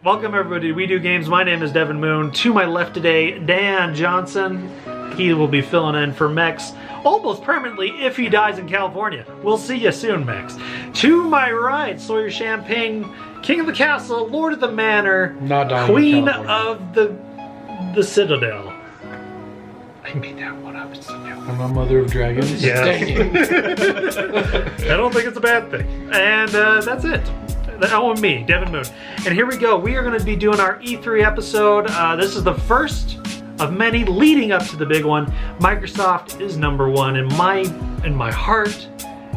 Welcome everybody to We Do Games. My name is Devin Moon. To my left today, Dan Johnson. He will be filling in for Mex almost permanently if he dies in California. We'll see you soon, Mex. To my right, Sawyer Champagne, King of the Castle, Lord of the Manor, Queen of the Citadel. I made that one up. I'm a mother of dragons. Yeah. I don't think it's a bad thing. And that's it. Oh, and me, Devin Moon. And here we go. We are going to be doing our E3 episode. This is the first of many leading up to the big one. Microsoft is number one in my heart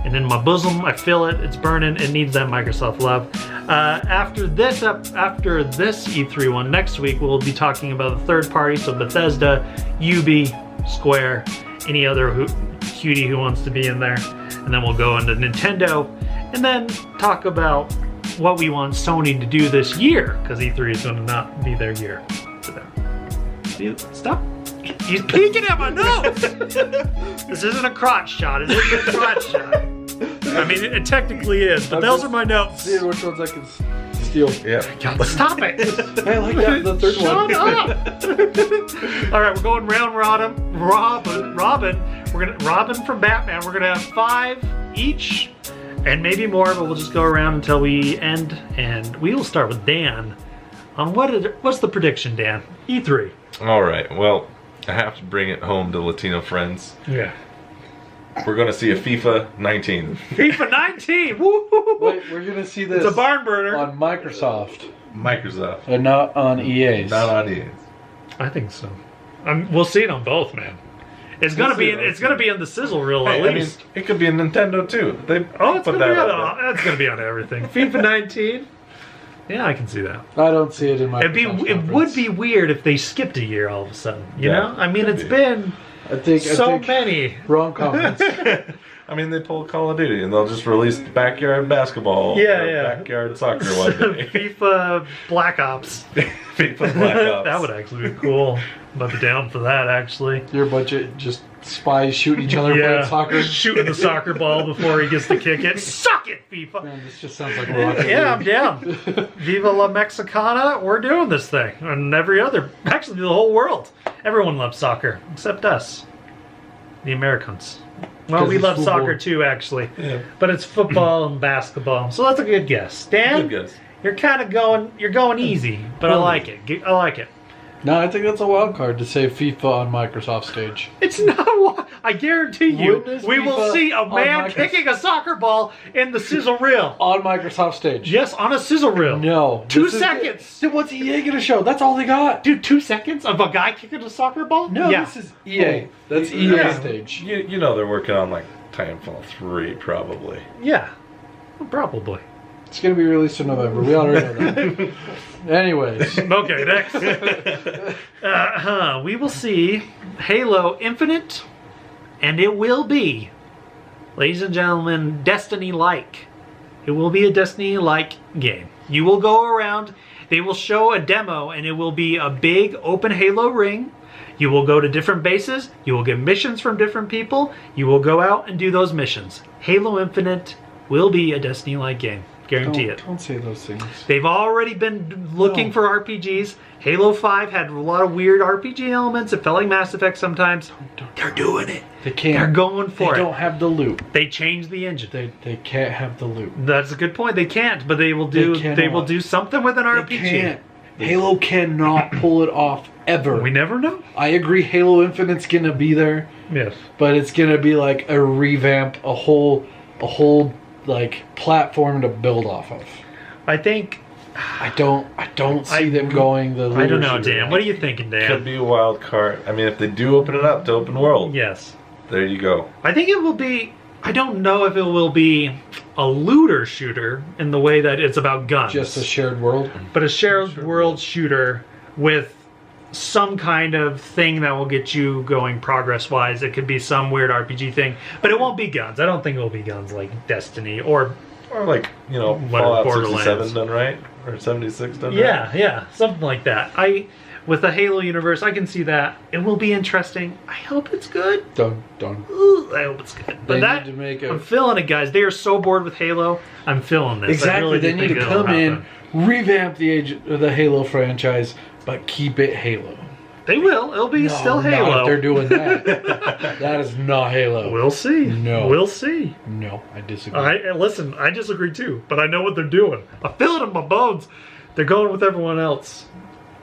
and in my bosom. I feel it. It's burning. It needs that Microsoft love. After this E3 one, next week we'll be talking about the third party. So Bethesda, Ubi, Square, any other cutie who wants to be in there. And then we'll go into Nintendo and then talk about what we want Sony to do this year, because E3 is going to not be their year for them. Stop. He's peeking at my nose. This isn't a crotch shot. It isn't a crotch shot. I mean, it technically is, but those are my notes. Seeing which ones I can steal. Yeah. God, stop it. I like that. The third one. Shut up. All right, we're going round Robin. We're gonna Robin from Batman. We're gonna have 5 each. And maybe more, but we'll just go around until we end. And we will start with Dan. On what's the prediction, Dan? E3. All right. Well, I have to bring it home to Latino friends. Yeah. We're going to see a FIFA 19. FIFA 19. Woo! Wait, we're gonna see this. It's a barn burner on Microsoft, Microsoft, not on EA's. not on EA's. I think so. We'll see it on both, man. It's gonna be in the sizzle reel at least. I mean, it could be in Nintendo too. It's gonna be on everything. FIFA 19. Yeah, I can see that. I don't see it in my. It would be weird if they skipped a year all of a sudden. You know, I mean, it's been I think many wrong comments. I mean, they pull Call of Duty and they'll just release backyard basketball. Backyard soccer one day. FIFA Black Ops. FIFA Black Ops. That would actually be cool. I'd be down for that, actually. Your budget, just spies shooting each other playing soccer. Shooting the soccer ball before he gets to kick it. Suck it, FIFA! Man, this just sounds like rocket. Yeah, I'm down. Viva la Mexicana. We're doing this thing. And actually the whole world. Everyone loves soccer, except us. The Americans. Well, we love soccer too, actually. Yeah. But it's football and basketball. So that's a good guess. Dan, Good guess. you're kind of going easy, but I like it. I like it. No, I think that's a wild card to say FIFA on Microsoft stage. It's not. I guarantee you, we will see a man Microsoft kicking a soccer ball in the sizzle reel. On Microsoft stage. Yes, on a sizzle reel. No. 2 seconds. Then what's EA gonna show? That's all they got. Dude, 2 seconds of a guy kicking a soccer ball? No, yeah. this is EA. That's EA stage. You know they're working on like Titanfall 3 probably. Yeah, probably. It's gonna be released in November. We already know that. Anyways. Okay, next. We will see Halo Infinite, and it will be, ladies and gentlemen, Destiny-like. It will be a Destiny-like game. You will go around, they will show a demo, and it will be a big open Halo ring. You will go to different bases, you will get missions from different people, you will go out and do those missions. Halo Infinite will be a Destiny-like game. Guarantee it. Don't say those things. They've already been looking for RPGs. Halo 5 had a lot of weird RPG elements. It felt like Mass Effect sometimes. They're doing it. They can't. They're going for it. They don't have the loot. They changed the engine. They can't have the loot. That's a good point. They can't, but they will do. They will do something with an RPG. They can't. Halo cannot pull it off ever. We never know. I agree. Halo Infinite's gonna be there. Yes. But it's gonna be like a revamp, a whole like platform to build off of. I think. I don't see them going the. I don't know, Dan. What are you thinking, Dan? Could be a wild card. I mean, if they do open it up to open world. Yes. There you go. I think it will be. I don't know if it will be a looter shooter in the way that it's about guns. Just a shared world. But a shared world shooter with some kind of thing that will get you going progress-wise. It could be some weird RPG thing, but it won't be guns. I don't think it will be guns like Destiny or like, you know, Fallout 67 done right, or 76 done right. Yeah, something like that. With the Halo universe, I can see that. It will be interesting. I hope it's good. Done. Ooh, I hope it's good. But need to make I'm feeling it, guys. They are so bored with Halo. I'm feeling this. Exactly. Really they need to come in revamp the Halo franchise, but keep it Halo. They will. It'll be still Halo. Not if they're doing that. That is not Halo. We'll see. No. We'll see. No, I disagree. Listen, I disagree too, but I know what they're doing. I feel it in my bones. They're going with everyone else.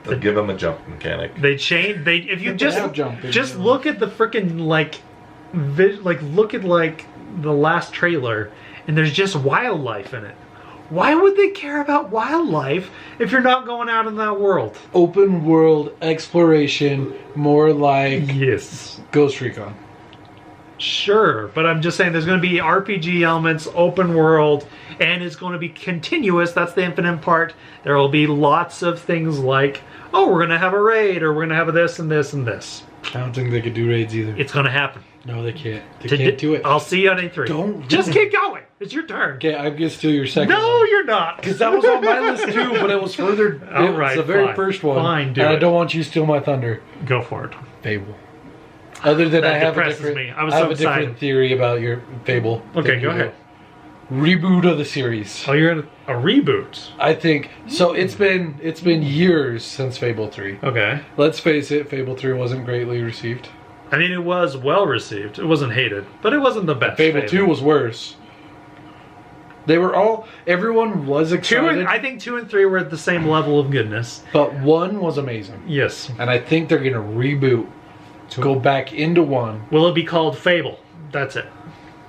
They'll give them a jump mechanic. They change. If you just in look at the freaking look at the last trailer, and there's just wildlife in it. Why would they care about wildlife if you're not going out in that world? Open world exploration, more like Yes. Ghost Recon. Sure, but I'm just saying there's going to be RPG elements, open world, and it's going to be continuous. That's the infinite part. There will be lots of things like, oh, we're going to have a raid, or we're going to have this and this and this. I don't think they could do raids either. It's going to happen. No, they can't. They can't do it. I'll see you on A3. Don't. Just keep going. It's your turn. Okay, I'm going to steal your second No, one. you're not. Because that was on my list too, but it was further. All It right, was the very fine. first one. Fine, do and it. I don't want you to steal my thunder. Go for it. Fable. Other than That I have a depresses different, me. I was I have so a different excited. theory about your Fable. Okay, than go you do. ahead. Reboot of the series. Oh, you're in a reboot. I think so. It's been years since Fable 3. Okay. Let's face it, Fable 3 wasn't greatly received. I mean, it was well received. It wasn't hated, but it wasn't the best. Fable 2 was worse. They were all. Everyone was excited. I think 2 and 3 were at the same level of goodness. But 1 was amazing, Yes. and I think they're gonna reboot. Go back into 1. Will it be called Fable? That's it.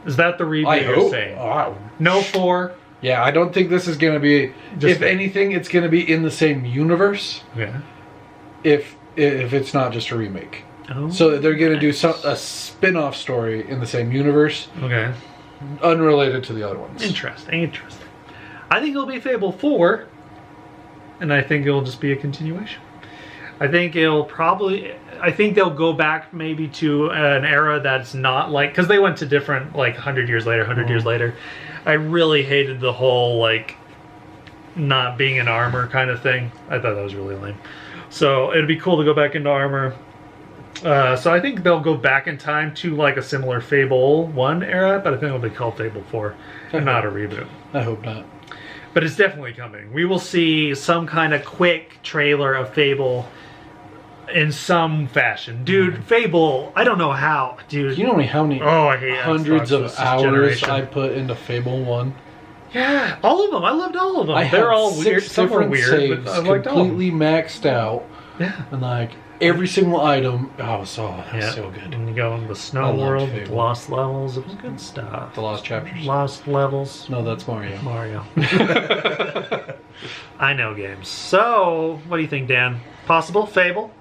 Is that the reboot I you're hope. saying? Wow. No 4. Yeah, I don't think this is gonna be. Just if anything, it's gonna be in the same universe. Yeah. If it's not just a remake. Oh. So they're gonna do a spin-off story in the same universe, Okay. unrelated to the other ones. Interesting. I think it'll be Fable 4, and I think it'll just be a continuation. I think they'll go back maybe to an era that's not like, because they went to different, like 100 years later, 100 years later. I really hated the whole like not being in armor kind of thing. I thought that was really lame. So it'd be cool to go back into armor. So I think they'll go back in time to like a similar Fable 1 era, but I think it'll be called Fable 4, and not a reboot. I hope not. But it's definitely coming. We will see some kind of quick trailer of Fable in some fashion. Dude, Fable, I don't know how. Dude. You know how many I hate hundreds Xbox of this hours generation. I put into Fable 1? Yeah, all of them. I loved all of them. I They're had all 6 weird. Some were different weird, saves, but I liked all of them. completely maxed out, Yeah. and like every single item. That was so good. And you go in the I snow loved world, Fable. lost levels. It was good stuff. The Lost Chapters. Lost levels. No, that's Mario. Mario. I know games. So, what do you think, Dan? Possible? Fable?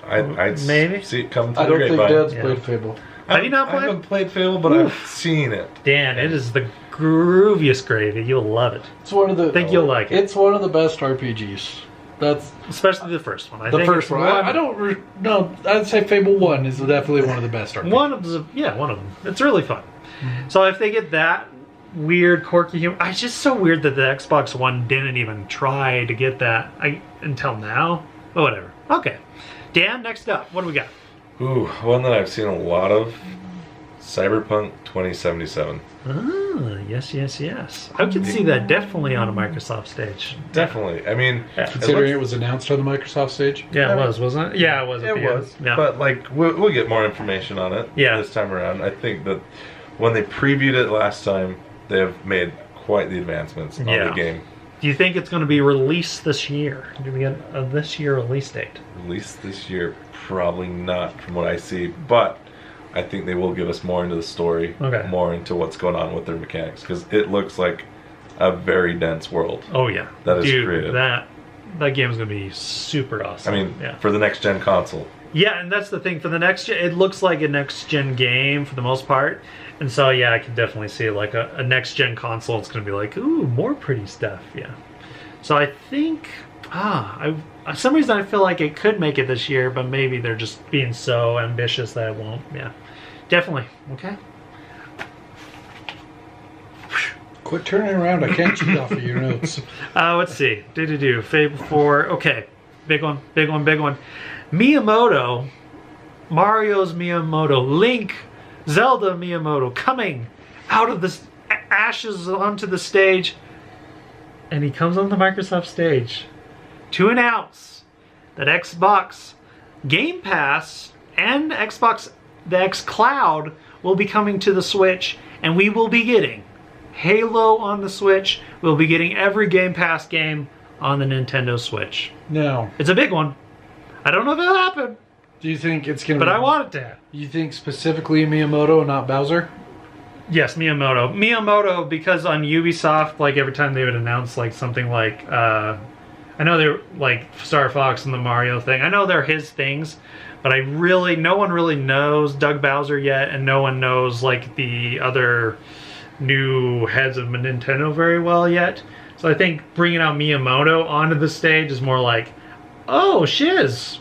I'd Maybe. see it coming to I the don't think grapevine. Dad's Yeah. played Fable. Have you not I played? haven't played Fable, but I've seen it. Dan, it is the grooviest gravy. You'll love it. It's one of the. I think you'll like it. It's one of the best RPGs. That's Especially the first one. I the think first it's one. I don't. No, I'd say Fable 1 is definitely one of the best RPGs. One of them. It's really fun. So if they get that weird, quirky humor, it's just so weird that the Xbox One didn't even try to get that until now. But whatever. Okay. Dan, next up, what do we got? Ooh, one that I've seen a lot of. Cyberpunk 2077. Ah, yes. I could see that definitely on a Microsoft stage. Definitely. I mean, Considering it was announced on the Microsoft stage. Yeah, it was, wasn't it? Yeah, it was. at it the end. was. Yeah. But like, we'll get more information on it this time around. I think that when they previewed it last time, they have made quite the advancements on the game. Do you think it's going to be released this year? Do we get a this year release date? Released this year, probably not from what I see, but I think they will give us more into the story, more into what's going on with their mechanics, because it looks like a very dense world. Oh yeah, that is creative. That game is going to be super awesome. I mean, for the next gen console. Yeah, and that's the thing for the next gen. It looks like a next gen game for the most part, and so yeah, I can definitely see like a next gen console. It's going to be like, ooh, more pretty stuff. Yeah. So I think for some reason I feel like it could make it this year, but maybe they're just being so ambitious that it won't. Yeah. Definitely. Okay. Quit turning around. I can't cheat off of your notes. Let's see. Fable 4. Okay. Big one. Miyamoto. Mario's Miyamoto. Link. Zelda Miyamoto. Coming out of the ashes onto the stage. and he comes on the Microsoft stage to announce that Xbox Game Pass and the xCloud will be coming to the Switch, and we will be getting Halo on the Switch. We'll be getting every Game Pass game on the Nintendo Switch. No. It's a big one. I don't know if that'll happen. Do you think it's going to But I want it to happen. You think specifically Miyamoto and not Bowser? Yes, Miyamoto. Miyamoto, because on Ubisoft, like every time they would announce like something like, I know they're like Star Fox and the Mario thing. I know they're his things, but no one really knows Doug Bowser yet, and no one knows like the other new heads of Nintendo very well yet. So I think bringing out Miyamoto onto the stage is more like, oh shiz,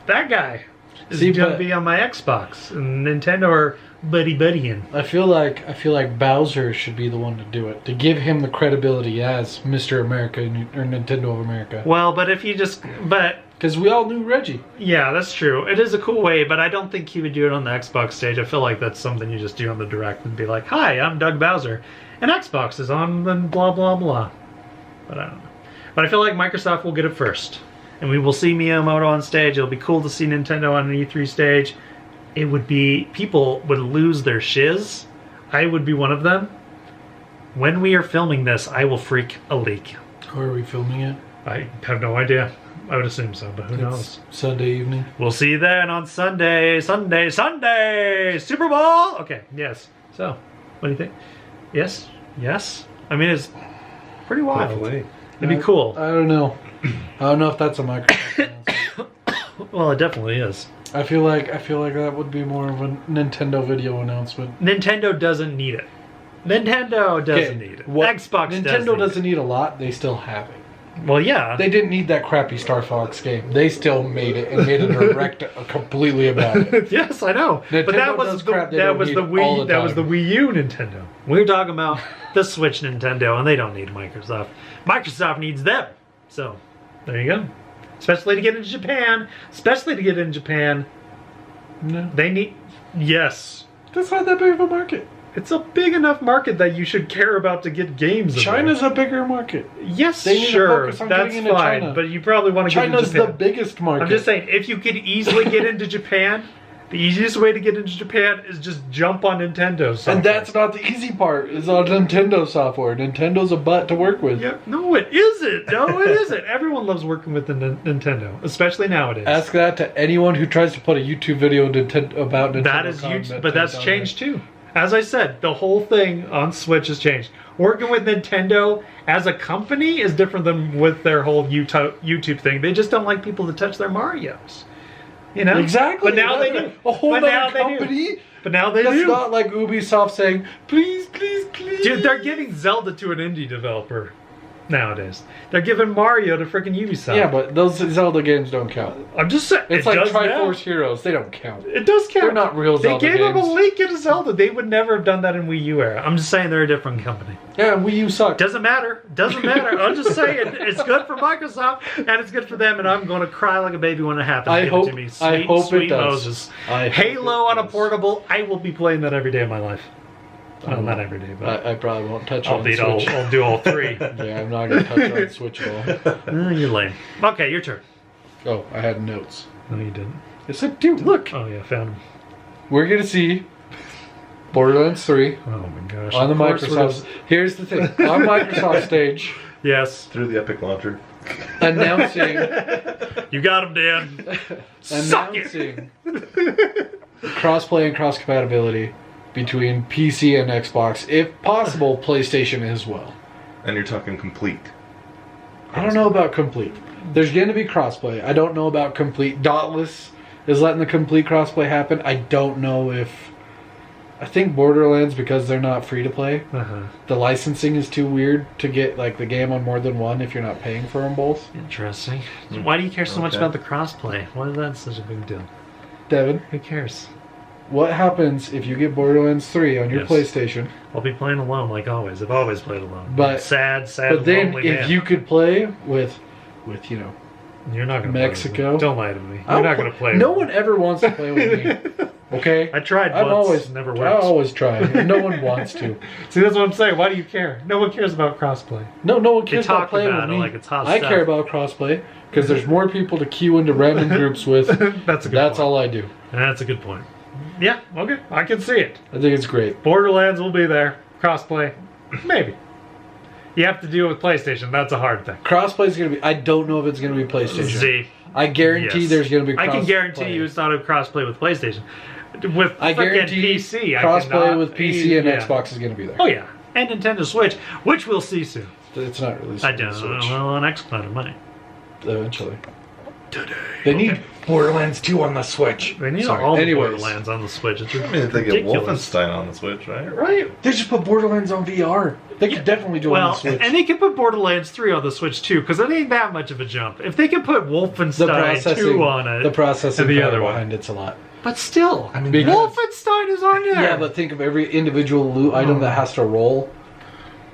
that guy is going to be on my Xbox, and Nintendo are buddying. I feel like Bowser should be the one to do it, to give him the credibility as Mr. America or Nintendo of America. Well, but if you because we all knew Reggie. Yeah, that's true. It is a cool way, but I don't think he would do it on the Xbox stage. I feel like that's something you just do on the Direct and be like, "Hi, I'm Doug Bowser, and Xbox is on the blah blah blah." But I don't know. But I feel like Microsoft will get it first, and we will see Miyamoto on stage. It'll be cool to see Nintendo on an E3 stage. It would be, people would lose their shiz. I would be one of them. When we are filming this, I will freak a leak. Or are we filming it? I have no idea. I would assume so, but who knows? Sunday evening. We'll see you then on Sunday, Super Bowl! Okay, yes. So, what do you think? Yes? Yes? I mean, it's pretty wild. Hopefully. It'd be cool. I don't know. I don't know if that's a Microsoft announcement. Well, it definitely is. I feel like that would be more of a Nintendo video announcement. Nintendo doesn't need it. Nintendo doesn't need it. Xbox Nintendo doesn't need a lot. They still have it. Well, yeah. They didn't need that crappy Star Fox game. They still made it and made a direct completely about it. Yes, I know. Nintendo but that was the Wii U Nintendo. We're talking about the Switch Nintendo, and they don't need Microsoft. Microsoft needs them. So, there you go. Especially to get into Japan. No. They need... Yes. That's not that big of a market. It's a big enough market that you should care about to get games. China's a bigger market. Yes, they need sure, to focus on that's getting into fine. China. But you probably want to get into Japan. China's the biggest market. I'm just saying, if you could easily get into Japan, the easiest way to get into Japan is just jump on Nintendo software. And that's not the easy part. It's on Nintendo software. Nintendo's a butt to work with. Yeah, no, it isn't. No, it isn't. Everyone loves working with the Nintendo, especially nowadays. Ask that to anyone who tries to put a YouTube video about Nintendo. That is YouTube, but that's changed too. As I said, the whole thing on Switch has changed. Working with Nintendo as a company is different than with their whole YouTube thing. They just don't like people to touch their Marios. You know? Exactly. But now they do. A whole other company. But now they do. do. It's not like Ubisoft saying, please, please, please. Dude, they're giving Zelda to an indie developer nowadays. They're giving Mario to freaking Ubisoft. Yeah, but those Zelda games don't count. I'm just saying. It's like Triforce Heroes. They don't count. It does count. They're not real Zelda games. They gave them a leak into Zelda. They would never have done that in Wii U era. I'm just saying they're a different company. Yeah, Wii U sucks. Doesn't matter. Doesn't matter. I'm just saying it's good for Microsoft and it's good for them, and I'm going to cry like a baby when it happens. I hope Sweet it does. Moses. Halo on a portable. I will be playing that every day of my life. Well, not every day, but I probably won't touch on Switch. I'll do all three. Yeah, I'm not going to touch on Switch at all. You're lame. Okay, your turn. Oh, I had notes. No, you didn't. I said, dude, look. Oh, yeah, found them. We're going to see Borderlands 3 oh my gosh. on the Microsoft. Here's the thing. On Microsoft stage. Yes. Through the Epic Launcher. Announcing. You got him, Dan. Announcing crossplay and cross compatibility between PC and Xbox, if possible, PlayStation as well. And you're talking complete. I don't know about complete. There's going to be crossplay. I don't know about complete. Dauntless is letting the complete crossplay happen. I don't know if... I think Borderlands, because they're not free to play, the licensing is too weird to get like the game on more than one if you're not paying for them both. Interesting. Why do you care so much about the crossplay? Why is that such a big deal? Devin? Who cares? What happens if you get Borderlands 3 on your PlayStation? I'll be playing alone like always. I've always played alone. But sad, but then lonely if man. you could play with you know, you're not gonna Mexico. Don't lie to me. You're not gonna play. No one ever wants to play with me. Okay? I tried I've once, always never I worked. always try, and no one wants to. See, that's what I'm saying. Why do you care? No one cares about crossplay. No one cares about talk playing about with it me. like it's hot I stuff. care about crossplay because there's more people to queue into random groups with. That's a good That's point. all I do. That's a good point. Yeah, okay. I can see it. I think it's great. Borderlands will be there. Crossplay, maybe. You have to deal with PlayStation. That's a hard thing. Crossplay is going to be. I don't know if it's going to be PlayStation. Z. I guarantee Yes. there's going to be. I can crossplay. guarantee you it's not a crossplay with PlayStation. With I guarantee PC, crossplay with PC and yeah. Xbox is going to be there. Oh yeah, and Nintendo Switch, which we'll see soon. It's not released. I on the don't Switch. know. Well, an XCloud of money. Eventually. Today. They need Borderlands 2 on the Switch. They need Sorry. all the Anyways. Borderlands on the Switch. It's I mean, if they get ridiculous. Wolfenstein on the Switch, right? Right. They just put Borderlands on VR. They could definitely do it on Well, the Switch. and they can put Borderlands 3 on the Switch too, because it ain't that much of a jump. If they can put Wolfenstein 2 on it, the processing and the power other one. behind it's a lot. But still, I mean, Because- Wolfenstein is on there. Yeah, but think of every individual loot item that has to roll.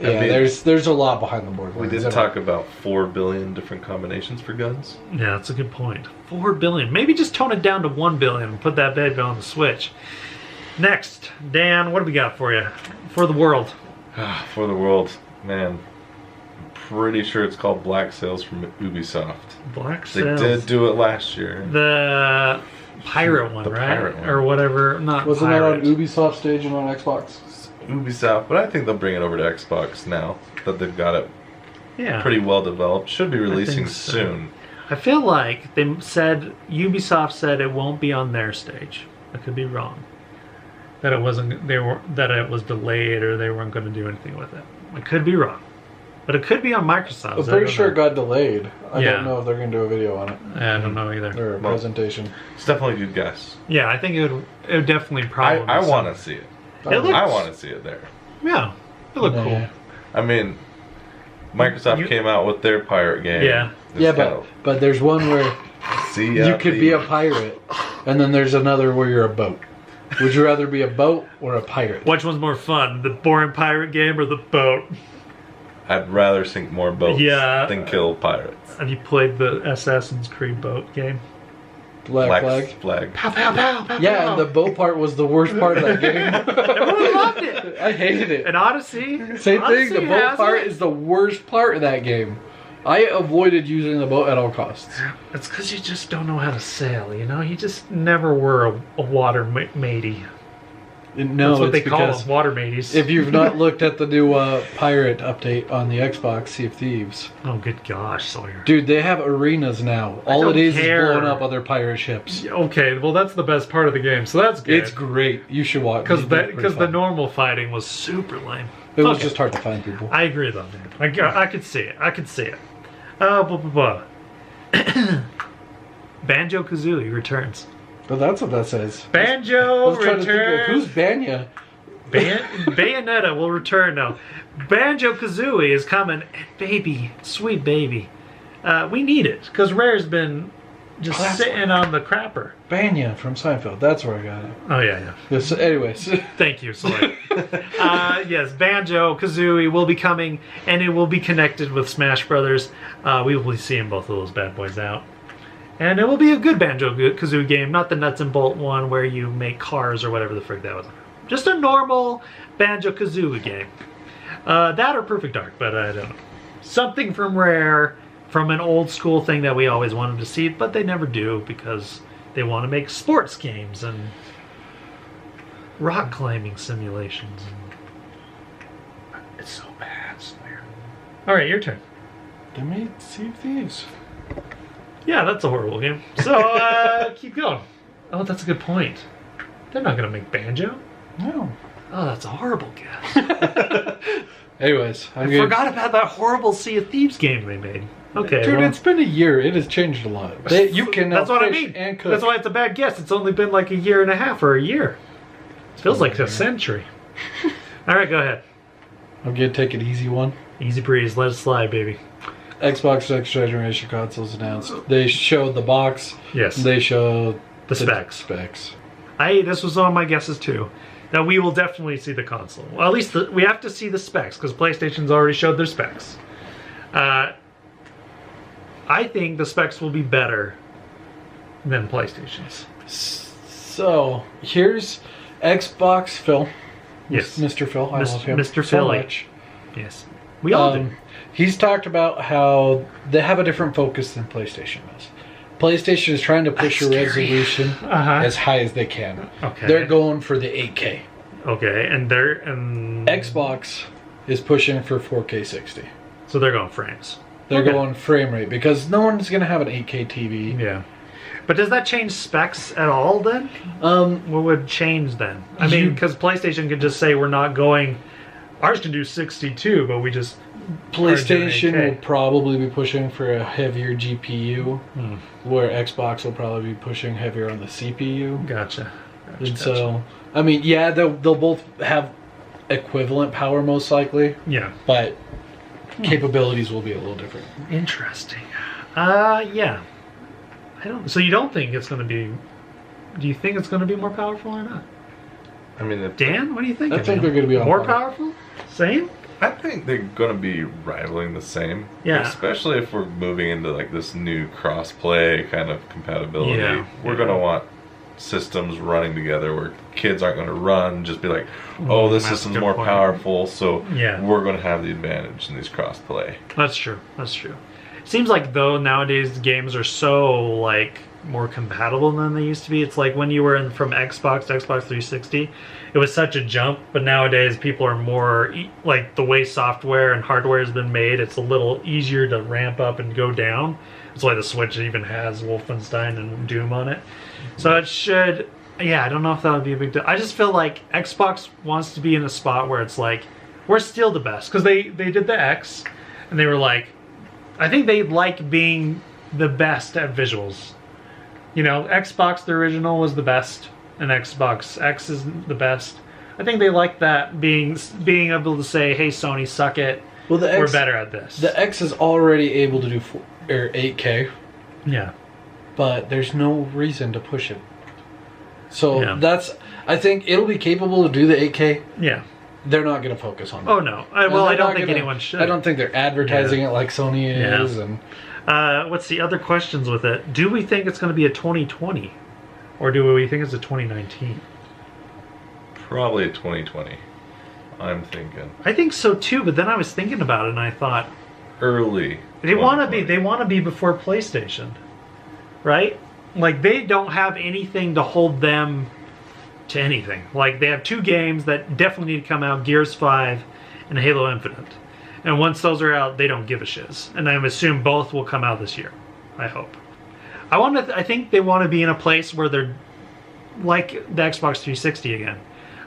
Yeah, I mean, there's a lot behind the board. We did talk about 4 billion different combinations for guns. Yeah, that's a good point. 4 billion. Maybe just tone it down to 1 billion and put that baby on the Switch. Next, Dan, what do we got for you? For the world. For the world, man. I'm pretty sure it's called Black Sails from Ubisoft. Black They Sails. did do it last year. The pirate one, The right? pirate one. Or whatever. Not Wasn't pirate. that on Ubisoft stage and on Xbox? Ubisoft, but I think they'll bring it over to Xbox now that they've got it Yeah. pretty well developed. Should be releasing so. soon. I feel like they said Ubisoft said it won't be on their stage. I could be wrong. That it wasn't. That it was delayed or they weren't going to do anything with it. I could be wrong, but it could be on Microsoft. I'm pretty sure it got delayed. I Yeah. don't know if they're going to do a video on it I don't know either. or a Well, presentation. It's definitely a good guess. Yeah, I think it would definitely probably. I want to see it. It looks- I want to see it there. Yeah, it looked Yeah. cool. I mean, Microsoft came out with their pirate game. Yeah. It's Yeah, got but there's one where see you could be a pirate, and then there's another where you're a boat. Would you rather be a boat or a pirate? Which one's more fun, the boring pirate game or the boat? I'd rather sink more boats Yeah. than kill pirates. Have you played the Assassin's Creed boat game? Black Flag. Flag. Pow pow pow pow. Yeah, pow. and the boat part was the worst part of that game. Everyone loved it. I hated it. And Odyssey. Same Odyssey thing, the boat has part it. is the worst part of that game. I avoided using the boat at all costs. It's because you just don't know how to sail. You know, you just never were a water matey. No, That's what it's they call because them, water mateys. if you've not looked at the new pirate update on the Xbox, Sea of Thieves, Oh, good gosh, Sawyer. dude, they have arenas now. All don't it is care. blowing up other pirate ships. Okay, well that's the best part of the game, so that's good. It's great. You should watch. because It's pretty the fun. normal fighting was super lame. It was Okay. just hard to find people. I agree though, man. I could see it. I could see it. Blah, blah, blah. Banjo Kazooie returns. But that's what that says. I Banjo was trying to think of returns. who's Banya. Bayonetta will return now. Banjo Kazooie is coming, and baby, sweet baby, we need it because Rare's been just that's sitting on the crapper. Banya from Seinfeld. That's where I got it. Oh yeah. Yes, anyways. Thank you, Soy. Yes, Banjo Kazooie will be coming, and it will be connected with Smash Brothers. We will be seeing both of those bad boys out. And it will be a good Banjo-Kazooie game, not the nuts and bolt one where you make cars or whatever the frick that was. Just a normal Banjo-Kazooie game. That or Perfect Dark, but I don't know. Something from Rare, from an old school thing that we always wanted to see, but they never do because they want to make sports games and rock climbing simulations. It's so bad, I swear. Alright, your turn. They made Sea of Thieves. Yeah, that's a horrible game. So, keep going. Oh, that's a good point. They're not going to make Banjo. No. Oh, that's a horrible guess. Anyways, I forgot about that horrible Sea of Thieves game they made. Okay, Dude, well, it's been a year. It has changed a lot. You can now that's what I fish mean. and cook. That's why it's a bad guess. It's only been like a year and a half or a year. It feels like a century. All right, go ahead. I'm gonna take an easy one. Easy breeze. Let it slide, baby. Xbox Next Generation consoles announced. They showed the box. Yes. They showed The specs. Specs. This was on my guesses too. That we will definitely see the console. Well, at least we have to see the specs because PlayStation's already showed their specs. I think the specs will be better than PlayStation's. So here's Xbox Phil. Yes, Mr. Phil. I love him Mr. so Philly. much. Yes, we all do. He's talked about how they have a different focus than PlayStation does. PlayStation is trying to push a resolution as high as they can. Okay. They're going for the 8K. Okay, and Xbox is pushing for 4K 60. So they're going frames. They're going frame rate because no one's going to have an 8K TV. Yeah. But does that change specs at all then? What would change then? I mean, because PlayStation could just say we're not going... Ours can do 62, but we just... PlayStation will probably be pushing for a heavier GPU, where Xbox will probably be pushing heavier on the CPU. Gotcha. And so, I mean, yeah, they'll both have equivalent power most likely. Yeah. But capabilities will be a little different. Interesting. Yeah. So you don't think it's going to be... Do you think it's going to be more powerful or not? I mean, Dan, what do you think? I think they're going to be on more powerful? Same? I think they're going to be rivaling the same. Yeah. Especially if we're moving into like this new cross-play kind of compatibility. Yeah. We're going to want systems running together where kids aren't going to run, just be like, oh, this system's more powerful, so we're going to have the advantage in these cross-play. That's true. That's true. It seems like though nowadays games are so like more compatible than they used to be. It's like when you were from Xbox to Xbox 360, it was such a jump, but nowadays people are more like the way software and hardware has been made, it's a little easier to ramp up and go down. That's why the Switch even has Wolfenstein and Doom on it. So it should, yeah, I don't know if that would be a big deal. I just feel like Xbox wants to be in a spot where it's like, we're still the best. Because they did the X, and they were like, I think they like being the best at visuals. You know, Xbox, the original, was the best, and Xbox X is the best. I think they like that, being able to say, hey, Sony, suck it. Well, we're better at this. The X is already able to do 8K. Yeah. But there's no reason to push it. So that's, I think it'll be capable to do the 8K. Yeah. They're not going to focus on that. Oh, no. Well, I don't think anyone should. I don't think they're advertising it like Sony is. And what's the other questions with it? Do we think it's going to be a 2020? Or do we think it's a 2019? Probably a 2020. I'm thinking. I think so too, but then I was thinking about it and I thought... Early. They want to be before PlayStation. Right? Like, they don't have anything to hold them to anything. Like, they have two games that definitely need to come out, Gears 5 and Halo Infinite. And once those are out, they don't give a shiz. And I assume both will come out this year. I hope. I think they want to be in a place where they're like the Xbox 360 again.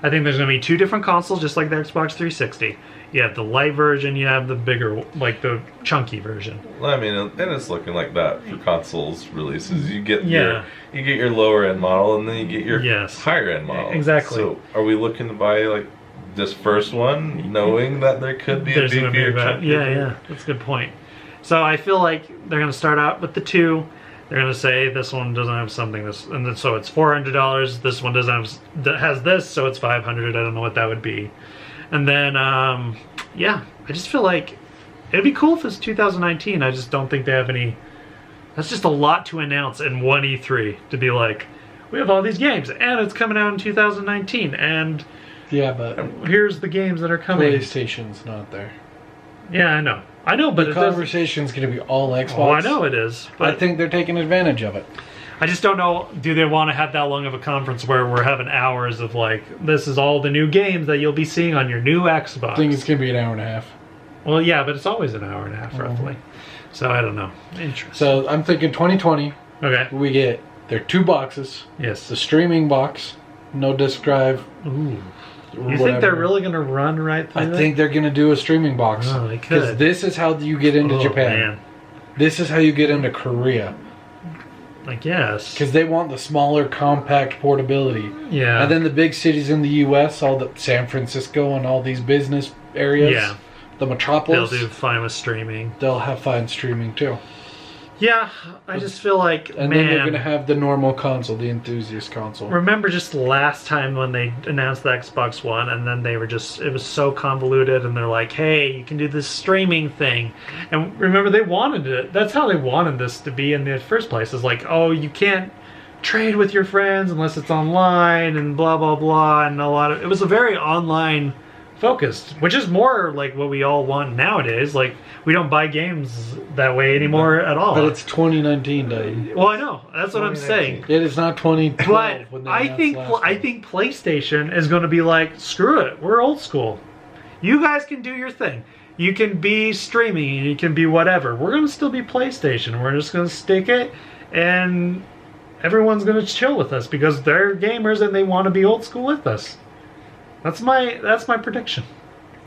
I think there's going to be two different consoles, just like the Xbox 360. You have the light version, you have the bigger, like the chunky version. Well, I mean, and it's looking like that for consoles releases. You get your lower end model, and then you get your higher end model. Exactly. So, are we looking to buy like this first one, knowing that there could be a beefier chunky? Yeah, that's a good point. So I feel like they're going to start out with the two. They're going to say this one doesn't have something, and then so it's $400. This one has this, so it's $500. I don't know what that would be. And then, yeah, I just feel like it'd be cool if it's 2019. I just don't think they have any... That's just a lot to announce in one E3, to be like, we have all these games, and it's coming out in 2019, and... Yeah, but... Here's the games that are coming. PlayStation's not there. Yeah, I know. I know, but the conversation's going to be all Xbox. Oh, I know it is. But I think they're taking advantage of it. I just don't know, do they want to have that long of a conference where we're having hours of like, this is all the new games that you'll be seeing on your new Xbox? I think it's going to be an hour and a half. Well, yeah, but it's always an hour and a half, roughly. So, I don't know. Interesting. So, I'm thinking 2020. Okay. We get, there are two boxes. Yes. The streaming box, no disk drive. Ooh. You think they're really going to run right through I think they're going to do a streaming box. Oh, they could. Because this is how you get into Japan. Man. This is how you get into Korea. I guess. Because they want the smaller, compact portability. Yeah. And then the big cities in the U.S., all the San Francisco and all these business areas. Yeah. The metropolis. They'll do fine with streaming. They'll have fine streaming too. Yeah, I just feel like, and then they're going to have the normal console, the enthusiast console. Remember just last time when they announced the Xbox One, and then they were just, it was so convoluted, and they're like, hey, you can do this streaming thing. And remember, they wanted it. That's how they wanted this to be in the first place. Is like, oh, you can't trade with your friends unless it's online and blah blah blah, and it was a very online focused, which is more like what we all want nowadays. Like, we don't buy games that way anymore at all. But it's 2019, Dave. Well, I know. That's what I'm saying. It is not 2012. But I think PlayStation is going to be like, screw it. We're old school. You guys can do your thing. You can be streaming and you can be whatever. We're going to still be PlayStation. We're just going to stick it, and everyone's going to chill with us because they're gamers and they want to be old school with us. That's my prediction.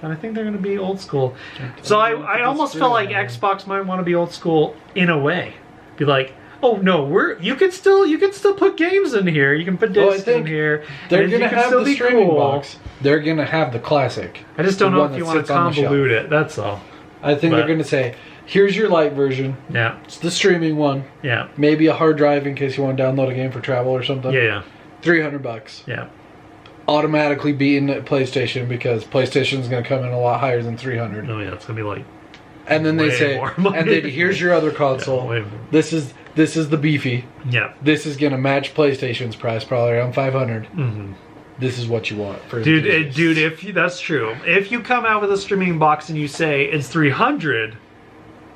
And I think they're going to be old school. So I almost felt like Xbox might want to be old school in a way. Be like, oh no, you can still put games in here. You can put discs in here. They're going to have the streaming box. They're going to have the classic. I just don't know if you want to convolute it. That's all. I think they're going to say, here's your light version. Yeah. It's the streaming one. Yeah. Maybe a hard drive in case you want to download a game for travel or something. Yeah. $300. Yeah. Automatically beating PlayStation because PlayStation's going to come in a lot higher than $300. Oh yeah, it's going to be like. And then they say, and then here's your other console. Yeah, this is the beefy. Yeah. This is going to match PlayStation's price, probably around $500. Mm-hmm. This is what you want for dude. If that's true, if you come out with a streaming box and you say it's $300.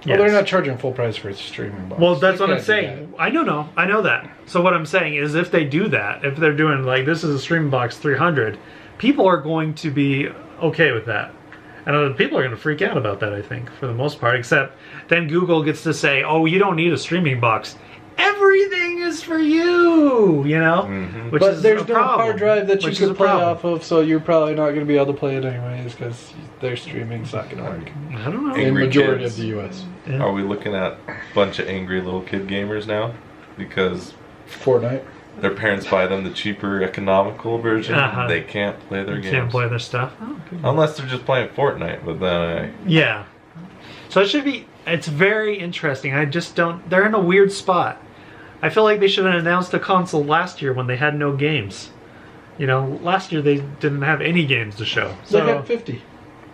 Well, they're not charging full price for a streaming box. Well, that's what I'm saying. I know that. So what I'm saying is, if they do that, if they're doing like, this is a streaming box $300, people are going to be okay with that. And other people are going to freak out about that, I think, for the most part. Except then Google gets to say, oh, you don't need a streaming box. Everything is for you, you know? Mm-hmm. But there's no hard drive that you can play off of, so you're probably not going to be able to play it anyways, because their streaming's not going to work. I don't know. In the majority of the U.S. Yeah. Are we looking at a bunch of angry little kid gamers now? Because Fortnite, their parents buy them the cheaper, economical version. They can't play their games. Can't play their stuff. Oh, unless they're just playing Fortnite, but then yeah. So it should be. It's very interesting. I just don't. They're in a weird spot. I feel like they should have announced a console last year when they had no games. You know, last year they didn't have any games to show. So, they had 50.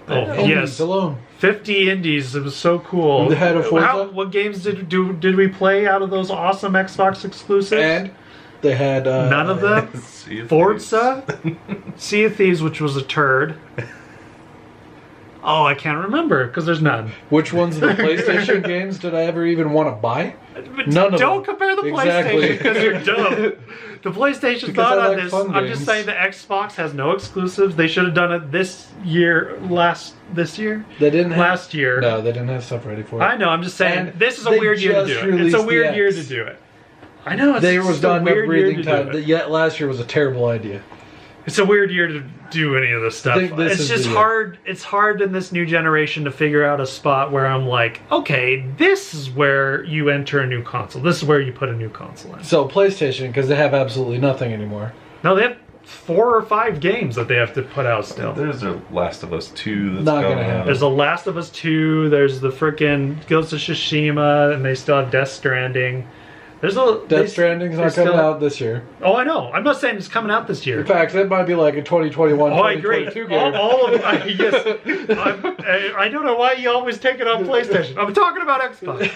Oh yes, alone 50 indies. It was so cool. They had a Forza. What games did we play out of those awesome Xbox exclusives? And they had none of them. Forza, Sea of Thieves, which was a turd. Oh, I can't remember because there's none. Which ones of the PlayStation games did I ever even want to buy? None of them. Don't compare the PlayStation because you're dumb. The PlayStation thought on this. I'm just saying the Xbox has no exclusives. They should have done it this year. This year? They didn't. Last year. No, they didn't have stuff ready for it. I know. I'm just saying this is a weird year to do it. It's a weird year to do it. I know. There was not enough breathing time. Yet last year was a terrible idea. It's a weird year to do any of this stuff. It's just hard. It's hard in this new generation to figure out a spot where I'm like, okay, this is where you enter a new console. This is where you put a new console in. So PlayStation, because they have absolutely nothing anymore. No, they have 4 or 5 games that they have to put out still. There's a Last of Us 2 that's not going to happen. There's a Last of Us 2. There's the frickin' Ghost of Tsushima, and they still have Death Stranding. Death Stranding's not coming out this year. Oh, I know. I'm not saying it's coming out this year. In fact, it might be like a 2021, 2022 game. All of yes. I don't know why you always take it on PlayStation. I'm talking about Xbox.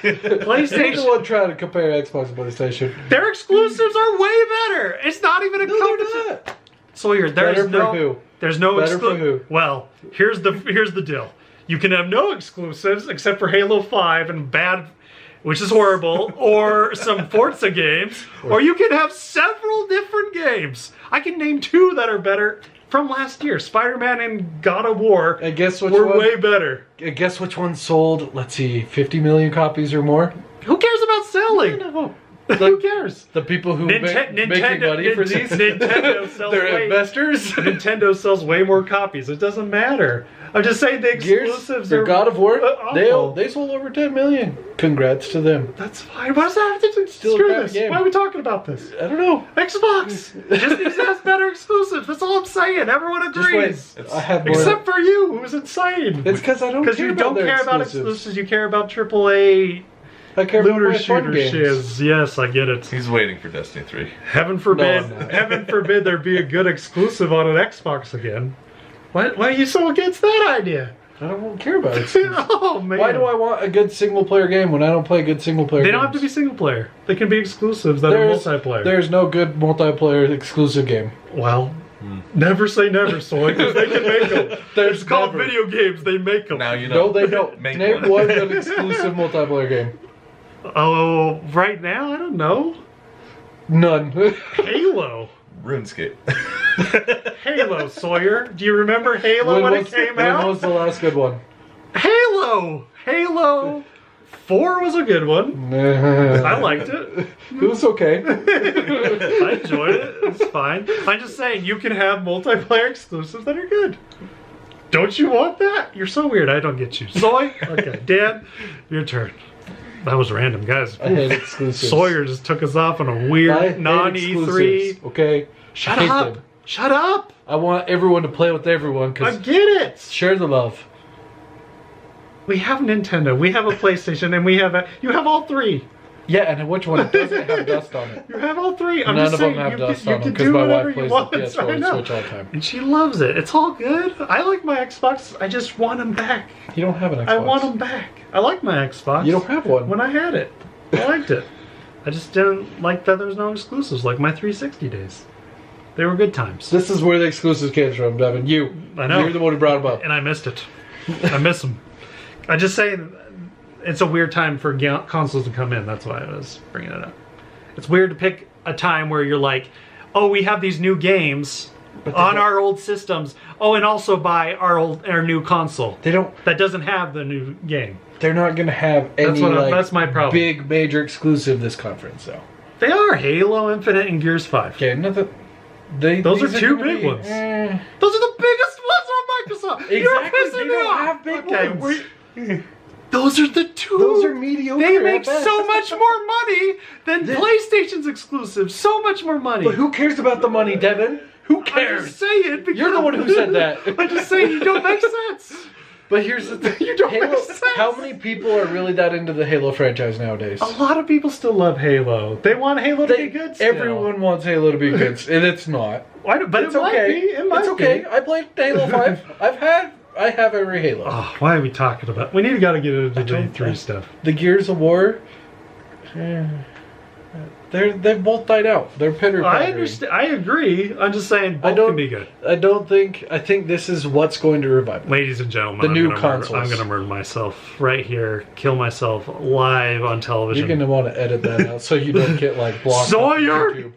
PlayStation. You're the one trying to compare Xbox and PlayStation. Their exclusives are way better. It's not even a competition. Sawyer, there's no exclusive. Well, here's the deal. You can have no exclusives except for Halo 5 and which is horrible, or some Forza games, or you can have several different games. I can name 2 that are better from last year. Spider-Man and God of War were way better. Guess which one sold, let's see, 50 million copies or more? Who cares about selling? No. Who cares? The people who making money for these? Nintendo sells They're investors? Nintendo sells way more copies. It doesn't matter. I'm just saying the exclusives are God of War, they sold over 10 million. Congrats to them. That's fine. What does that have to do? Screw this. Game. Why are we talking about this? I don't know. Xbox. Disney has better exclusives. That's all I'm saying. Everyone agrees. Except for you, who's insane. It's because I don't care about you don't care about exclusives. You care about AAA. I care looter shooter shiz. Yes, I get it. He's waiting for Destiny 3. Heaven forbid. Heaven forbid there be a good exclusive on an Xbox again. Why are you so against that idea? I don't care about exclusives. Oh man! Why do I want a good single player game when I don't play a good single player? They don't have to be single player. They can be exclusives that are multiplayer. There's no good multiplayer exclusive game. Well, never say never, Soy, because they can make them. It's called video games. They make them. Now you know. No, they don't. Name one good exclusive multiplayer game. Oh, right now I don't know. None. Halo. RuneScape. Halo, Sawyer. Do you remember Halo when it came out? When was the last good one? Halo! Halo 4 was a good one. I liked it. It was okay. I enjoyed it. It's fine. I'm just saying, you can have multiplayer exclusives that are good. Don't you want that? You're so weird. I don't get you. Soy? Okay. Dan, your turn. That was random, guys. I hate exclusives. Sawyer just took us off on a weird non-E3. Okay? Shut up! Them. Shut up! I want everyone to play with everyone. I get it! Share the love. We have Nintendo, we have a PlayStation, and you have all three. Yeah, and which one doesn't have dust on it? You have all three. I'm None just of saying, them have dust on them you because can do my whatever wife you plays want. the PS4 and Switch all the time. And she loves it. It's all good. I like my Xbox. I just want them back. You don't have an Xbox. I want them back. I like my Xbox. You don't have one. When I had it, I liked it. I just didn't like that there's no exclusives like my 360 days. They were good times. This is where the exclusives came from, Devin. You. I know. You're the one who brought them up. And I missed it. I miss them. I just say it's a weird time for consoles to come in. That's why I was bringing it up. It's weird to pick a time where you're like, oh, we have these new games on our old systems. Oh, and also buy our new console. They don't. That doesn't have the new game. They're not going to have any that's my problem. Big major exclusive this conference, though. They are Halo Infinite and Gears 5. Okay, nothing. Those are two big ones. Those are the biggest ones on Microsoft. Exactly. You're pissing me off. Have big ones. Those are the two. Those are mediocre. They make so much more money than PlayStation's exclusives. So much more money. But who cares about the money, Devin? Who cares? I'm just saying. You're the one who said that. I'm just saying you don't make sense. But here's the thing. You don't make sense. How many people are really that into the Halo franchise nowadays? A lot of people still love Halo. They want Halo to be good still. Everyone wants Halo to be good, and it's not. But it's okay. It's okay. I played Halo 5. I have every Halo. Oh, why are we talking about? We gotta get into the J3 stuff. The Gears of War. They've both died out. They're pitter-pattering. I understand. I agree. I'm just saying both can be good. I think this is what's going to revive them. Ladies and gentlemen, the new consoles. I'm going to murder myself right here. Kill myself live on television. You're going to want to edit that out so you don't get like blocked on YouTube.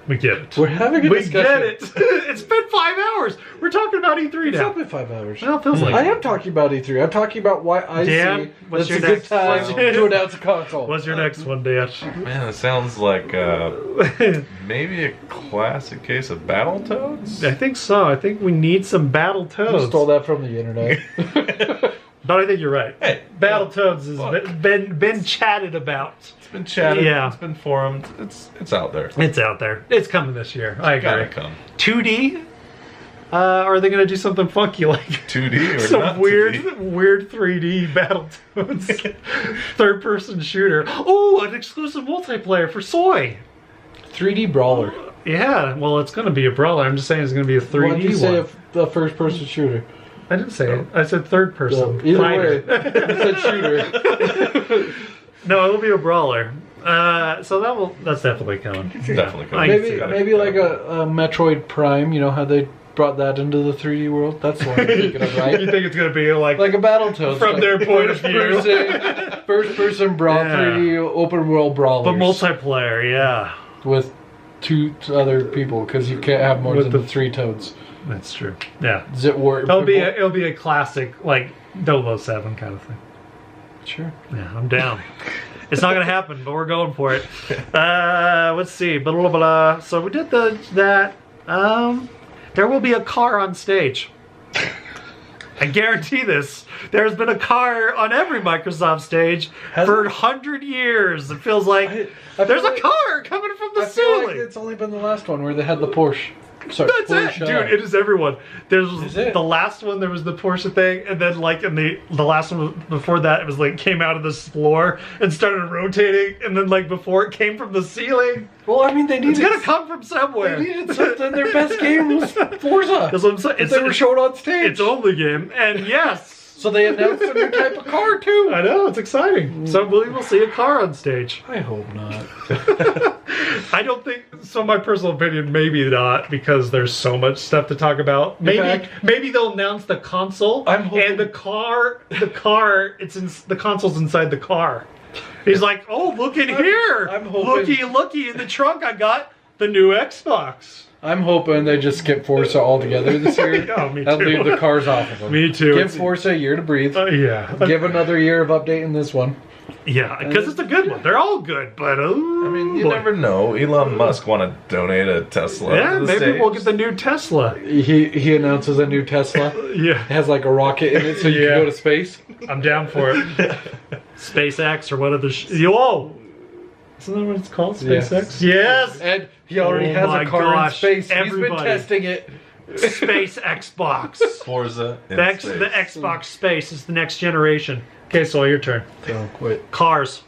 We get it. We're having a discussion. We get it. It's been 5 hours. We're talking about E3 now. It's not been 5 hours. Well, it feels like I am talking about E3. I'm talking about why I see what's your a good time to announce a console. What's your next one, Dan? Man, it sounds like maybe a classic case of Battletoads. I think so. I think we need some Battletoads. You stole that from the internet. But I think you're right. Hey, Battletoads has been chatted about. It's been chatted. Yeah. It's been forumed. It's out there. It's out there. It's coming this year. I agree. Gotta come. 2D? Are they going to do something funky like 2D or some not weird 2D? Weird 3D Battletoads? Third-person shooter. Oh, an exclusive multiplayer for Soy. 3D brawler. Yeah, well, it's going to be a brawler. I'm just saying it's going to be a 3D one. Why did you say a first-person shooter? I didn't say it. I said third person. So, either way, you said shooter. No, it'll be a brawler. So that's definitely coming. It's definitely coming. Maybe like a Metroid Prime. You know how they brought that into the 3D world? That's what I'm thinking of, right? You think it's going to be like a Battletoads from their point of view? First-person brawl, 3D open world brawlers. But multiplayer, yeah. With 2 other people, because you can't have more than 3 toads. That's true. Yeah. Does it work? It'll be a classic like 007 kind of thing. Sure. Yeah, I'm down. It's not gonna happen, but we're going for it. Let's see. Blah, blah, blah. So we did that. There will be a car on stage. I guarantee this. There's been a car on every Microsoft stage for 100 years. It feels like there's a car coming from the ceiling. Feel like it's only been the last one where they had the Porsche. Sorry, That's Porsche. it, dude. It is everyone. There's Is it? the last one. There was the Porsche thing, and then like in the last one before that, it was like came out of this floor and started rotating, and then like before it came from the ceiling. Well, I mean, they needed. It's gonna come from somewhere. They needed something. Their best game was Forza. That's what I'm saying. They were showed on stage. Its only game, and yes. So they announced a new type of car too. I know, it's exciting. So we will see a car on stage. I hope not. I don't think so. My personal opinion, maybe not, because there's so much stuff to talk about. Maybe they'll announce the console and the car. The console's inside the car. He's like, oh, look in here. I'm hoping. Looky in the trunk. I got the new Xbox. I'm hoping they just skip Forza altogether this year. Oh, me and too. leave the cars off of them. Me too. Give Forza a year to breathe. Yeah. Give another year of updating this one. Yeah, because it's a good one. They're all good, but I mean, you never know. Elon Musk want to donate a Tesla. Yeah, to the maybe stage. we'll get the new Tesla. He announces a new Tesla. Yeah, it has like a rocket in it, so you can go to space. I'm down for it. SpaceX or whatever. Whoa. Isn't that what it's called? SpaceX? Yes! And he already has a car in space. He's been testing it. Space Xbox. Forza in The space. Xbox Space is the next generation. Okay, so your turn. Don't quit. Cars.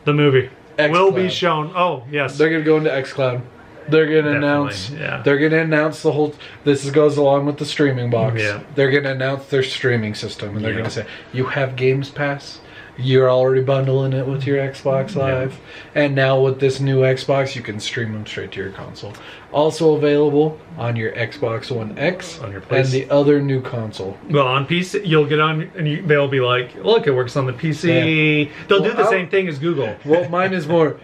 The movie. Will be xCloud. shown. Oh, yes. They're going to go into xCloud. They're going to announce. Yeah. They're going to announce the whole. This goes along with the streaming box. Yeah. They're going to announce their streaming system, and they're Yeah. going to say, "You have Games Pass. You're already bundling it with your Xbox Live, and now with this new Xbox, you can stream them straight to your console. Also available on your Xbox One X On your and place. the other new console. Well, on PC, you'll get on, and they'll be like, look, it works on the PC. Yeah. They'll do the Well, same thing as Google. Well, mine is more.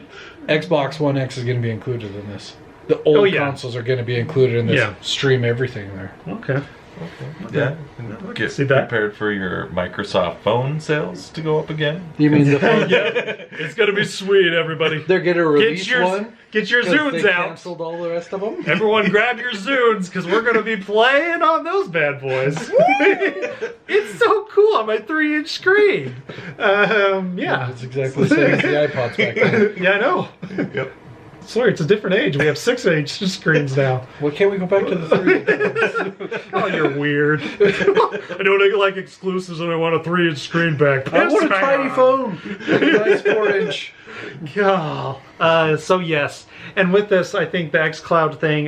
Xbox One X is going to be included in this. The old consoles are going to be included in this. Yeah. Stream everything there. Okay. Yeah. Get see that. prepared for your Microsoft phone sales to go up again. You mean the phone? Yeah, it's gonna be sweet, everybody. They're going to release one? Get your 'cause Zunes they out. canceled all the rest of them? Everyone grab your Zunes, because we're going to be playing on those bad boys. It's so cool on my 3-inch screen. Yeah. It's exactly the same as the iPods back then. Yeah, I know. Yep. Sorry, it's a different age. We have 6-inch screens now. Well, can't we go back to the 3? Oh, you're weird. I don't like exclusives and I want a 3-inch screen back. I want a tiny phone. Like a nice 4-inch. Yeah. So yes, and with this, I think the xCloud thing,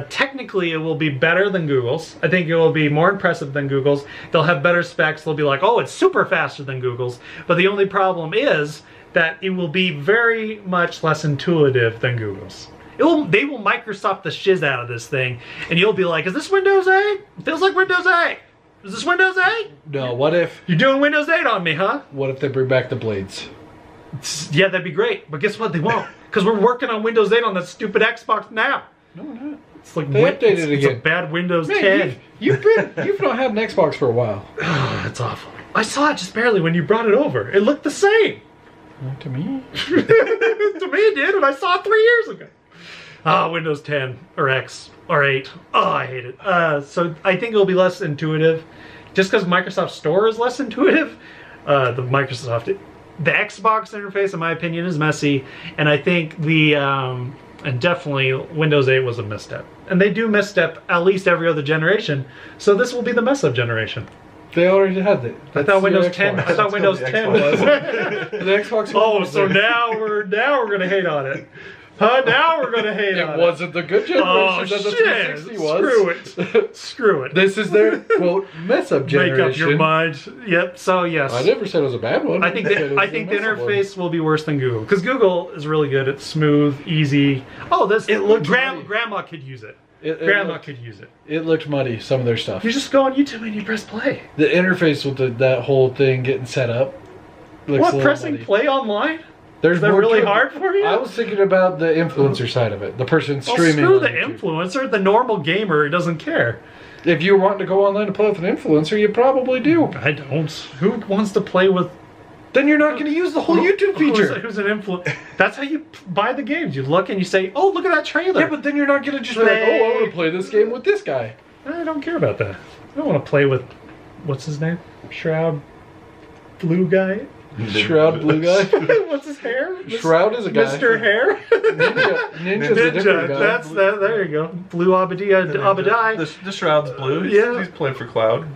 technically it will be better than Google's. I think it will be more impressive than Google's. They'll have better specs. They'll be like, oh, it's super faster than Google's. But the only problem is that it will be very much less intuitive than Google's. They will Microsoft the shiz out of this thing, and you'll be like, is this Windows 8? It feels like Windows 8. Is this Windows 8? No, what if You're doing Windows 8 on me, huh? they bring back the blades? Yeah, that'd be great. But guess what? They won't. Because we're working on Windows 8 on that stupid Xbox now. No, we're not. It's like They updated it it's a again. bad Windows Man, 10. you've not had an Xbox for a while. It's awful. I saw it just barely when you brought it over. It looked the same. Not to me. To me it did, and I saw it 3 years ago. Windows 10 or X or 8. Oh, I hate it. So I think it'll be less intuitive. Just because Microsoft Store is less intuitive, the Xbox interface, in my opinion, is messy, and I think and definitely Windows 8 was a misstep. And they do misstep at least every other generation, so this will be the mess up generation. They already had it. I thought Windows 10. I thought Windows 10 was. The Xbox. Oh, so now we're gonna hate on it. Huh? Now we're gonna hate on it. It wasn't the good generation Oh that the shit! 360 was. Screw it. Screw it. This is their quote mess up generation. Make up your mind. Yep. So yes. I never said it was a bad one. I think said it was I a think the mess up one. interface will be worse than Google, because Google is really good. It's smooth, easy. Oh, It looked muddy. Grandma could use it. Grandma could use it. It looked muddy. Some of their stuff. You just go on YouTube and you press play. The interface with that whole thing getting set up. Looks a What, little pressing muddy. play online? There's Is that more really to it. hard for you? I was thinking about the influencer side of it. The person streaming. Screw on the YouTube. influencer. The normal gamer doesn't care. If you want to go online to play with an influencer, you probably do. I don't. Who wants to play with? Then you're not going to use the whole YouTube feature. Who's an influencer? That's how you buy the games. You look and you say, "Oh, look at that trailer." Yeah, but then you're not going to just be like, oh, I want to play this game with this guy. I don't care about that. I don't want to play with what's his name? Shroud, blue guy. Shroud blue guy. What's his hair? Shroud is a guy. Mr. Hair? Ninja's a different guy. That's that. There you go. Blue Abadai. The Shroud's blue. He's playing for Cloud.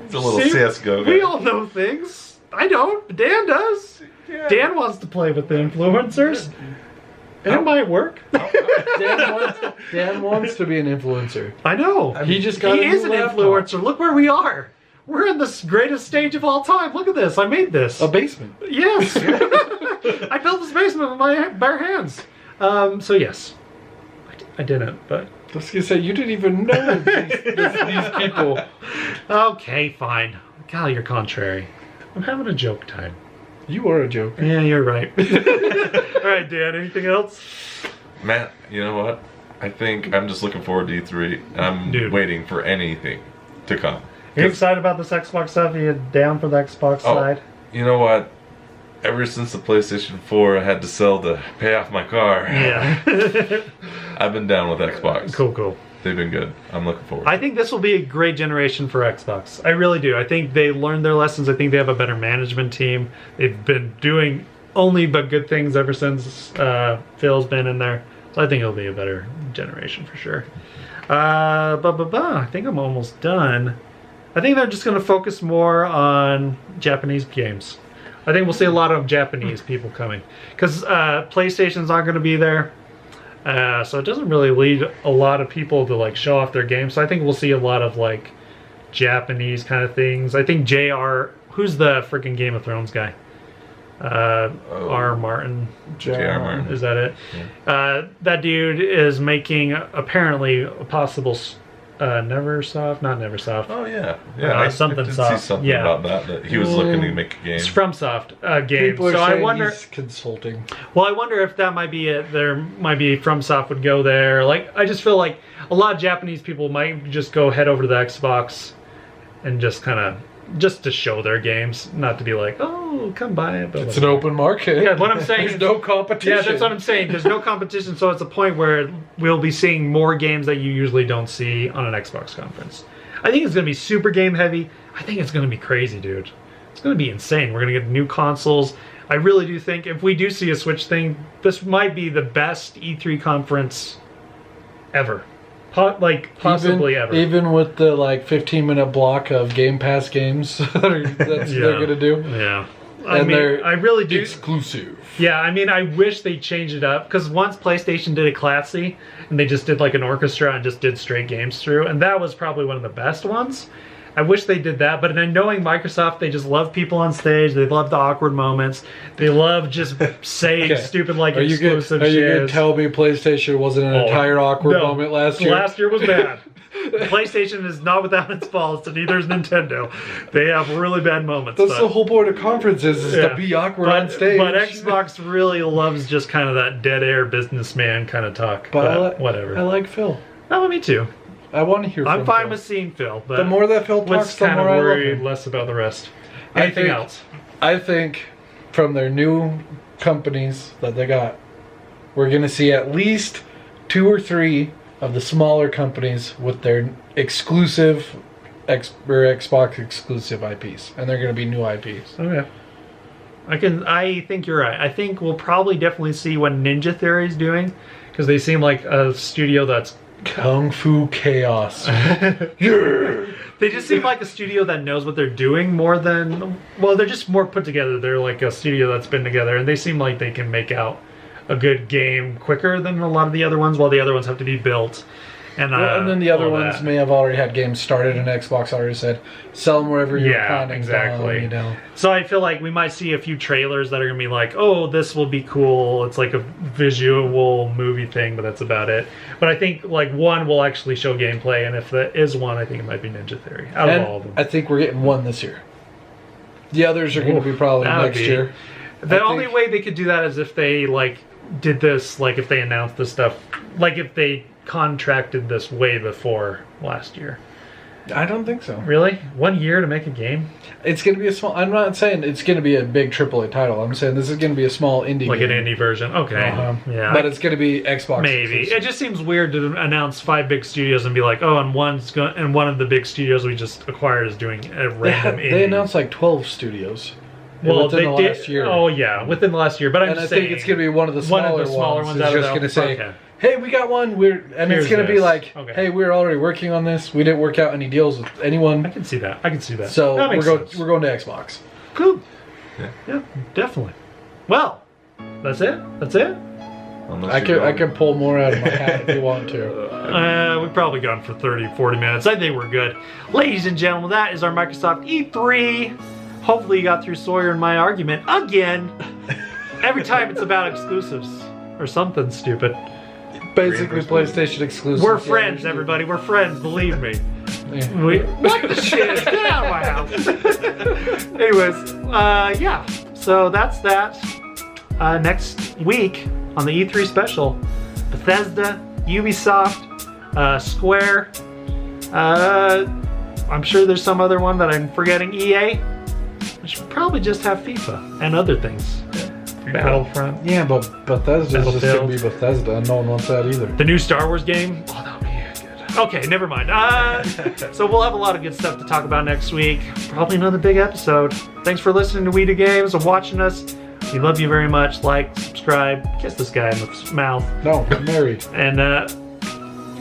He's a little CSGO guy. We all know things. I don't, but Dan does. Yeah. Dan wants to play with the influencers. And it might work. Dan wants to be an influencer. I know. He just got He is an influencer. Look where we are. We're in the greatest stage of all time. Look at this. I made this. A basement. Yes. I built this basement with my bare hands. So yes. I didn't, but... I was going to say, you didn't even know these people. Okay, fine. Golly, you're contrary. I'm having a joke time. You are a joke. Yeah, you're right. All right, Dan, anything else? Matt, you know what? I think I'm just looking forward to E3. I'm waiting for anything to come. You excited about this Xbox stuff? You down for the Xbox side? You know what? Ever since the PlayStation 4 I had to sell to pay off my car. Yeah. I've been down with Xbox. Cool. They've been good. I'm looking forward. I think this will be a great generation for Xbox. I really do. I think they learned their lessons. I think they have a better management team. They've been doing only but good things ever since Phil's been in there. So I think it'll be a better generation for sure. I think I'm almost done. I think they're just going to focus more on Japanese games. I think we'll see a lot of Japanese people coming. Because PlayStation's not going to be there. So it doesn't really lead a lot of people to like show off their games. So I think we'll see a lot of like Japanese kind of things. I think JR, who's the freaking Game of Thrones guy? R. Martin. J.R. Martin. Is that it? Yeah. That dude is making apparently a possible Neversoft, not Neversoft. Oh yeah, something I did soft. see something about that he was looking to make a game. It's FromSoft game. People are so saying I wonder. He's consulting. Well, I wonder if that might be it. There might be FromSoft would go there. Like I just feel like a lot of Japanese people might just go head over to the Xbox and just kind of to show their games, not to be like, oh, come buy it. But it's an open market. Yeah, what I'm saying. There's no competition. Yeah, that's what I'm saying. There's no competition, so it's a point where we'll be seeing more games that you usually don't see on an Xbox conference. I think it's going to be super game heavy. I think it's going to be crazy, dude. It's going to be insane. We're going to get new consoles. I really do think if we do see a Switch thing, this might be the best E3 conference ever. Possibly ever. Even with the 15-minute block of Game Pass games they're gonna do. Yeah. I really do. Exclusive. Yeah, I wish they changed it up because once PlayStation did it classy and they just did like an orchestra and just did straight games through, and that was probably one of the best ones. I wish they did that, but then knowing Microsoft, they just love people on stage. They love the awkward moments. They love just saying stupid exclusive shit. Are you going to tell me PlayStation wasn't an entire awkward moment last year? Last year was bad. PlayStation is not without its faults, and neither is Nintendo. They have really bad moments. That's the whole point of conferences is to be awkward on stage. But Xbox really loves just kind of that dead air businessman kind of talk. But whatever. I like Phil. Oh, me too. I want to hear from I'm fine Phil. with seeing Phil, but the more that Phil talks, the more I love him. Less about the rest. Anything else? I think from their new companies that they got, we're going to see at least 2 or 3 of the smaller companies with their exclusive Xbox exclusive IPs, and they're going to be new IPs. Okay. I think you're right. I think we'll probably definitely see what Ninja Theory's doing, because they seem like a studio that's Kung Fu Chaos. Yeah. They just seem like a studio that knows what they're doing more than... Well, they're just more put together. They're like a studio that's been together, and they seem like they can make out a good game quicker than a lot of the other ones, while the other ones have to be built. And then the other ones may have already had games started, and Xbox already said, sell them wherever you're planning. Exactly. So I feel like we might see a few trailers that are going to be like, oh, this will be cool. It's like a visual movie thing, but that's about it. But I think one will actually show gameplay, and if there is one, I think it might be Ninja Theory out of all of them. I think we're getting one this year. The others are going to be probably next year. The only way they could do that is if they did this, if they announced this stuff, if they contracted this way before last year. I don't think so. Really? 1 year to make a game? It's going to be a small... I'm not saying it's going to be a big AAA title. I'm saying this is going to be a small indie game. An indie version. Okay. Yeah. But it's going to be Xbox Maybe. exclusive. It just seems weird to announce 5 big studios and be like, oh, and one of the big studios we just acquired is doing a random indie. They announced 12 studios. Well, within the last year. Oh yeah, within the last year. But I think it's going to be one of the smaller ones. It's just going to say, "Hey, we got one." It's going to be like, "Hey, we're already working on this. We didn't work out any deals with anyone." I can see that. So we're going to Xbox. Cool. Yeah, definitely. Well, that's it. I can pull more out of my hat if you want to. We've probably gone for 30, 40 minutes. I think we're good. Ladies and gentlemen, that is our Microsoft E3. Hopefully you got through Sawyer and my argument again. Every time it's about exclusives or something stupid. Basically PlayStation exclusive. We're friends, everybody. We're friends, believe me. What the shit? Get out of my house. Anyways, yeah. So that's that. Next week on the E3 special, Bethesda, Ubisoft, Square. I'm sure there's some other one that I'm forgetting. EA. I should probably just have FIFA and other things. Battlefront. Yeah, but Bethesda's just gonna be Bethesda, and no one wants that either. The new Star Wars game. Oh, that would be good. Okay, never mind. So we'll have a lot of good stuff to talk about next week. Probably another big episode. Thanks for listening to We Do Games and watching us. We love you very much. Like, subscribe, kiss this guy in the mouth. No, I'm married. And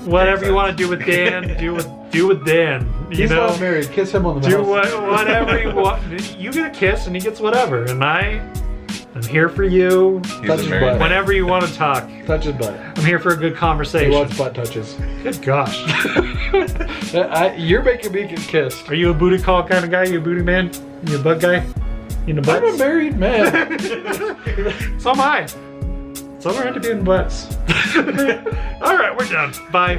whatever you want to do with Dan, do with Dan. He's not married. Kiss him on the mouth. Do whatever you want. You get a kiss and he gets whatever. And I'm here for you. Touch his butt. Whenever you want to talk. Touch his butt. I'm here for a good conversation. He wants butt touches. Good gosh. You're making me get kissed. Are you a booty call kind of guy? You a booty man? You a butt guy? You into butts? I'm a married man. So am I. So we're into doing butts. All right, we're done. Bye.